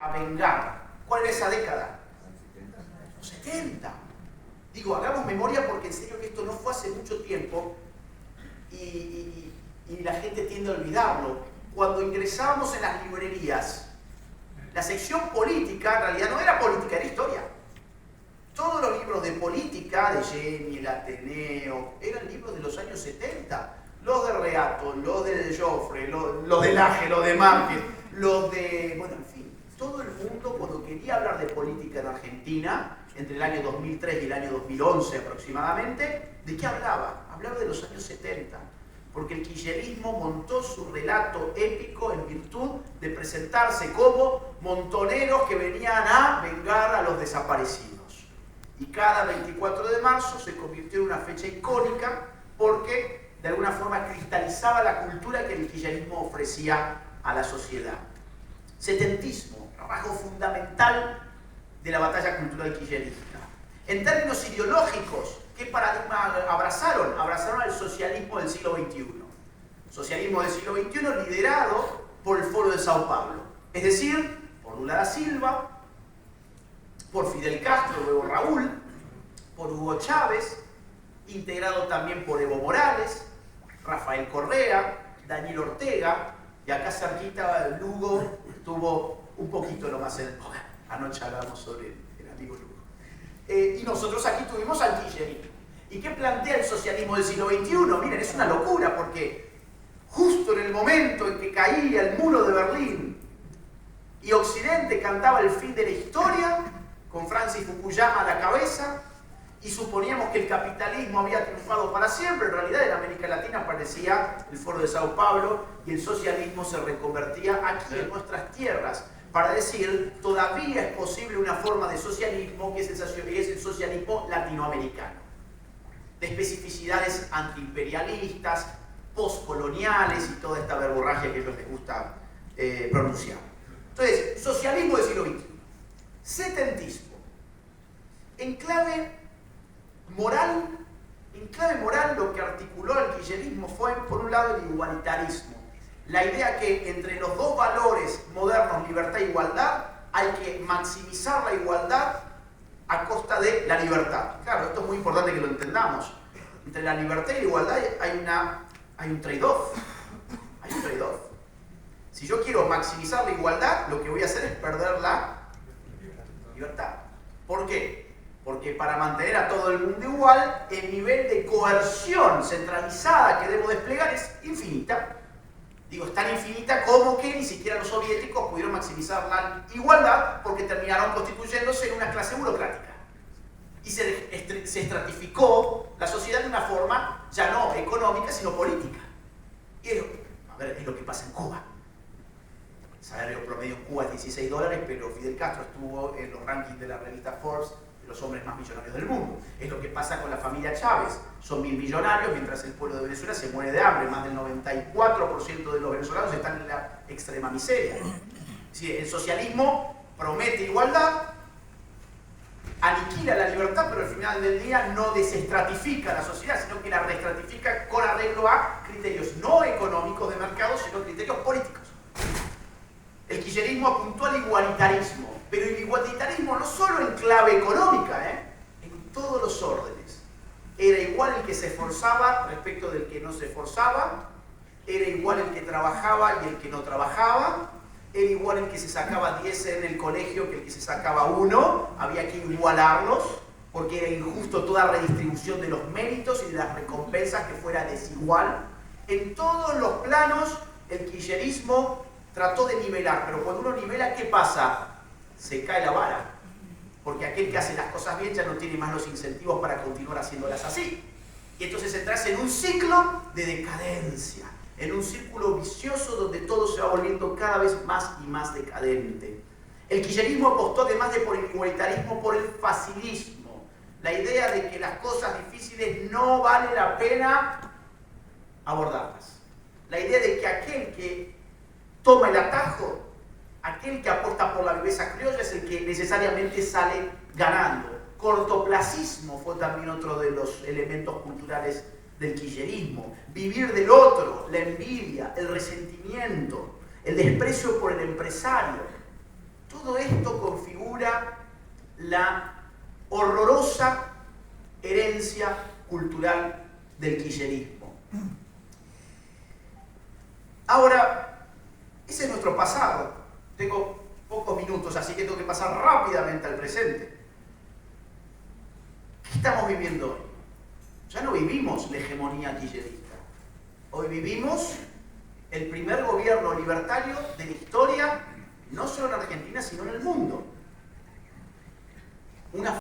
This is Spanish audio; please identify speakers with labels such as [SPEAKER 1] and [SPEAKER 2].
[SPEAKER 1] a vengar. ¿Cuál era esa década? Los 70. Digo, hagamos memoria porque en serio que esto no fue hace mucho tiempo y la gente tiende a olvidarlo. Cuando ingresábamos en las librerías, la sección política en realidad no era política, era historia. Todos los libros de política, de Jenny, el Ateneo, eran libros de los años 70. Los de Reato, los de Joffre, los de Laje, los de Márquez, los de... bueno, en fin, todo el mundo cuando quería hablar de política en Argentina, entre el año 2003 y el año 2011 aproximadamente, ¿de qué hablaba? Hablaba de los años 70. Porque el kirchnerismo montó su relato épico en virtud de presentarse como montoneros que venían a vengar a los desaparecidos. Y cada 24 de marzo se convirtió en una fecha icónica porque de alguna forma cristalizaba la cultura que el kirchnerismo ofrecía a la sociedad. Setentismo, trabajo fundamental de la batalla cultural kirchnerista. En términos ideológicos, ¿qué paradigma abrazaron? Abrazaron al socialismo del siglo XXI. Socialismo del siglo XXI liderado por el Foro de Sao Paulo. Es decir, por Lula da Silva, por Fidel Castro, luego Raúl, por Hugo Chávez, integrado también por Evo Morales, Rafael Correa, Daniel Ortega, y acá cerquita Lugo estuvo un poquito nomás en... anoche hablamos sobre el amigo Lugo. Y nosotros aquí tuvimos al kirchnerismo. ¿Y qué plantea el socialismo del siglo XXI? Miren, es una locura porque justo en el momento en que caía el muro de Berlín y Occidente cantaba el fin de la historia, con Francis Fukuyama a la cabeza, y suponíamos que el capitalismo había triunfado para siempre, en realidad en América Latina aparecía el Foro de Sao Paulo y el socialismo se reconvertía aquí en nuestras tierras, para decir, todavía es posible una forma de socialismo que es el socialismo latinoamericano, de especificidades antiimperialistas, postcoloniales y toda esta verborragia que a ellos les gusta pronunciar. Entonces, socialismo del siglo XXI. Setentismo. En clave moral, lo que articuló el kirchnerismo fue, por un lado, el igualitarismo. La idea que entre los dos valores modernos, libertad e igualdad, hay que maximizar la igualdad a costa de la libertad. Claro, esto es muy importante que lo entendamos. Entre la libertad y la igualdad hay un trade-off. Hay un trade-off. Si yo quiero maximizar la igualdad, lo que voy a hacer es perder la libertad. ¿Por qué? Porque para mantener a todo el mundo igual, el nivel de coerción centralizada que debo desplegar es infinita. Digo, es tan infinita como que ni siquiera los soviéticos pudieron maximizar la igualdad porque terminaron constituyéndose en una clase burocrática. Y se estratificó la sociedad de una forma ya no económica, sino política. Y es lo que pasa en Cuba. El salario promedio en Cuba es $16, pero Fidel Castro estuvo en los rankings de la revista Forbes de los hombres más millonarios del mundo. Es lo que pasa con la familia Chávez. Son 1000 millonarios, mientras el pueblo de Venezuela se muere de hambre. Más del 94% de los venezolanos están en la extrema miseria. Sí, el socialismo promete igualdad, aniquila la libertad, pero al final del día no desestratifica la sociedad, sino que la reestratifica con arreglo a criterios no económicos de mercado, sino criterios políticos. El kirchnerismo apuntó al igualitarismo, pero el igualitarismo no solo en clave económica, en todos los órdenes. Era igual el que se esforzaba respecto del que no se esforzaba, era igual el que trabajaba y el que no trabajaba, era igual el que se sacaba 10 en el colegio que el que se sacaba 1, había que igualarlos, porque era injusto toda redistribución de los méritos y de las recompensas que fuera desigual. En todos los planos el kirchnerismo trató de nivelar, pero cuando uno nivela, ¿qué pasa? Se cae la vara, porque aquel que hace las cosas bien ya no tiene más los incentivos para continuar haciéndolas así. Y entonces entras en un ciclo de decadencia, en un círculo vicioso donde todo se va volviendo cada vez más y más decadente. El kirchnerismo apostó, además de por el igualitarismo, por el facilismo. La idea de que las cosas difíciles no vale la pena abordarlas. La idea de que aquel que toma el atajo, aquel que apuesta por la viveza criolla es el que necesariamente sale ganando. Cortoplacismo fue también otro de los elementos culturales del kirchnerismo. Vivir del otro, la envidia, el resentimiento, el desprecio por el empresario. Todo esto configura la horrorosa herencia cultural del kirchnerismo. Ahora, ese es nuestro pasado. Tengo pocos minutos, así que tengo que pasar rápidamente al presente. ¿Qué estamos viviendo hoy? Ya no vivimos la hegemonía kirchnerista. Hoy vivimos el primer gobierno libertario de la historia, no solo en Argentina, sino en el mundo. Una